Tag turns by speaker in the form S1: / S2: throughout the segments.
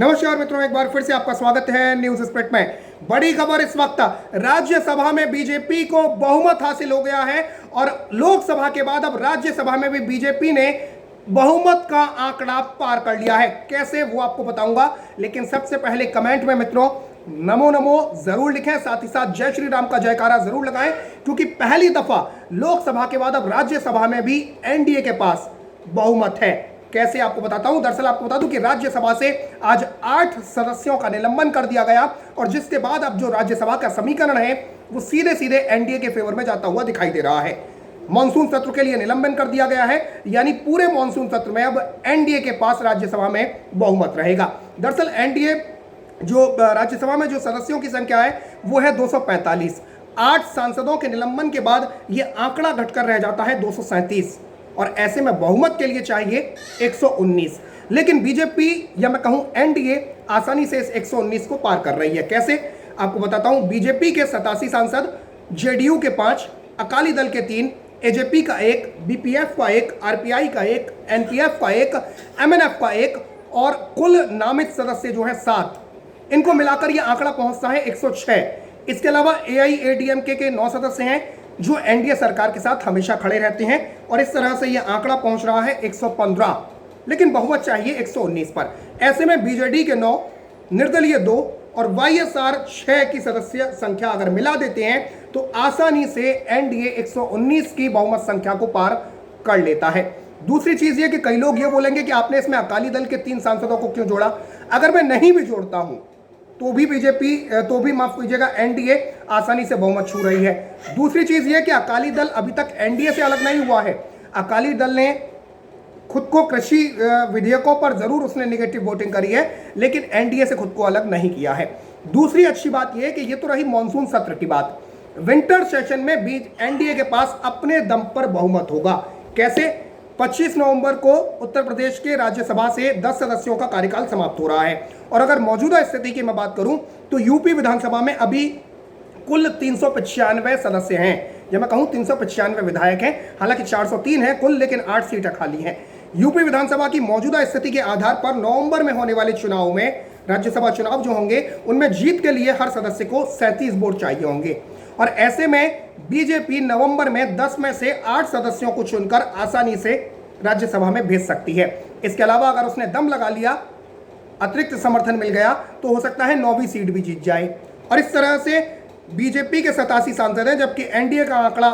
S1: नमस्कार मित्रों, एक बार फिर से आपका स्वागत है न्यूज स्प्रेड में। बड़ी खबर इस वक्त, राज्यसभा में बीजेपी को बहुमत हासिल हो गया है और लोकसभा के बाद अब राज्यसभा में भी बीजेपी ने बहुमत का आंकड़ा पार कर लिया है। कैसे, वो आपको बताऊंगा, लेकिन सबसे पहले कमेंट में मित्रों नमो नमो जरूर लिखें, साथ ही साथ जय श्री राम का जयकारा जरूर लगाएं, क्योंकि पहली दफा लोकसभा के बाद अब राज्यसभा में भी एनडीए के पास बहुमत है। कैसे, आपको बताता हूं। दरअसल आपको बता दूं कि राज्यसभा से आज 8 सदस्यों का निलंबन कर दिया गया और जिसके बाद अब जो राज्यसभा का समीकरण है वो सीधे सीधे एनडीए के फेवर में जाता हुआ दिखाई दे रहा है। मॉनसून सत्र के लिए निलंबन कर दिया गया है, यानी पूरे मॉनसून सत्र में अब एनडीए के पास राज्यसभा में बहुमत रहेगा। दरअसल एनडीए जो राज्यसभा में जो सदस्यों की संख्या है वो है 245। 8 सांसदों के निलंबन के बाद यह आंकड़ा घटकर रह जाता है 237 और ऐसे में बहुमत के लिए चाहिए 119। लेकिन बीजेपी या मैं कहूं एनडीए आसानी से इस 119 को पार कर रही है। कैसे, आपको बताता हूं। बीजेपी के 87 सांसद, जेडीयू के 5, अकाली दल के 3, एजेपी का 1, बीपीएफ का 1, आरपीआई का 1, एनपीएफ का 1, एमएनएफ का 1 और कुल नामित सदस्य जो है 7। इनको मिलाकर यह आंकड़ा पहुंचता है 106। इसके अलावा एआईएडीएमके के 9 सदस्य हैं जो एनडीए सरकार के साथ हमेशा खड़े रहते हैं और इस तरह से यह आंकड़ा पहुंच रहा है 115। लेकिन बहुमत चाहिए 119 पर। ऐसे में बीजेडी के 9, निर्दलीय 2 और वाईएसआर 6 की सदस्य संख्या अगर मिला देते हैं तो आसानी से एनडीए 119 की बहुमत संख्या को पार कर लेता है। दूसरी चीज ये कि कई लोग ये बोलेंगे कि आपने इसमें अकाली दल के 3 सांसदों को क्यों जोड़ा। अगर मैं नहीं भी जोड़ता हूं तो भी बीजेपी, तो भी माफ कीजिएगा, एनडीए आसानी से बहुमत छू रही है। दूसरी चीज यह कि अकाली दल अभी तक एनडीए से अलग नहीं हुआ है। अकाली दल ने खुद को कृषि विधेयकों पर जरूर उसने नेगेटिव वोटिंग करी है, लेकिन एनडीए से खुद को अलग नहीं किया है। दूसरी अच्छी बात यह है कि यह तो रही मॉनसून सत्र की बात। विंटर सेशन में भी एनडीए के पास अपने दम पर बहुमत होगा। कैसे, 25 नवंबर को उत्तर प्रदेश के राज्यसभा से 10 सदस्यों का कार्यकाल समाप्त हो रहा है और अगर मौजूदा स्थिति की मैं बात करूं तो यूपी विधानसभा में अभी कुल 395 सदस्य हैं, या मैं कहूं 395 विधायक हैं। हालांकि 403 है कुल, लेकिन 8 सीटें खाली हैं। यूपी विधानसभा की मौजूदा स्थिति के आधार पर नवंबर में होने वाले चुनाव में, राज्यसभा चुनाव जो होंगे, उनमें जीत के लिए हर सदस्य को 37 वोट चाहिए होंगे और ऐसे में बीजेपी नवंबर में 10 में से 8 सदस्यों को चुनकर आसानी से राज्यसभा में भेज सकती है। इसके अलावा अगर उसने दम लगा लिया, अतिरिक्त समर्थन मिल गया, तो हो सकता है 9वीं सीट भी जीत जाए। और इस तरह से बीजेपी के 87 सांसद हैं, जबकि एनडीए का आंकड़ा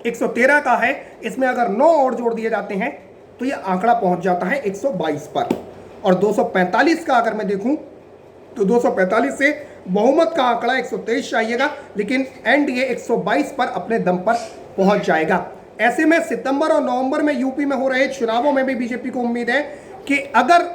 S1: 113 का है। इसमें अगर 9 और जोड़ दिए जाते हैं तो यह आंकड़ा पहुंच जाता है 122 पर। और 245 का अगर मैं देखूं तो 245 से बहुमत का आंकड़ा 123 चाहिएगा, लेकिन एनडीए 122 पर अपने दम पर पहुंच जाएगा। ऐसे में सितंबर और नवंबर में यूपी में हो रहे चुनावों में भी बीजेपी को उम्मीद है कि अगर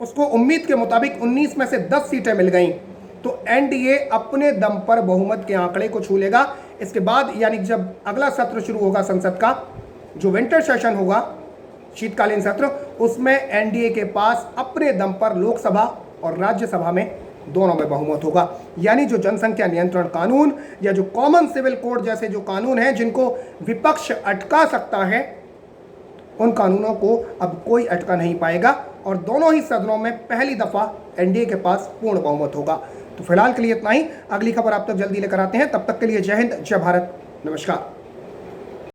S1: उसको उम्मीद के मुताबिक 19 में से 10 सीटें मिल गई तो एनडीए अपने दम पर बहुमत के आंकड़े को छू लेगा। इसके बाद यानी जब अगला सत्र शुरू होगा संसद का, जो विंटर सेशन होगा, शीतकालीन सत्र, उसमें एनडीए के पास अपने दम पर लोकसभा और राज्यसभा में दोनों में बहुमत होगा। यानी जो जनसंख्या नियंत्रण कानून या जो कॉमन सिविल कोड जैसे जो कानून हैं जिनको विपक्ष अटका सकता है, उन कानूनों को अब कोई अटका नहीं पाएगा और दोनों ही सदनों में पहली दफा एनडीए के पास पूर्ण बहुमत होगा। तो फिलहाल के लिए इतना ही। अगली खबर आप तक जल्दी लेकर आते हैं। तब तक के लिए जय हिंद, जय भारत, नमस्कार।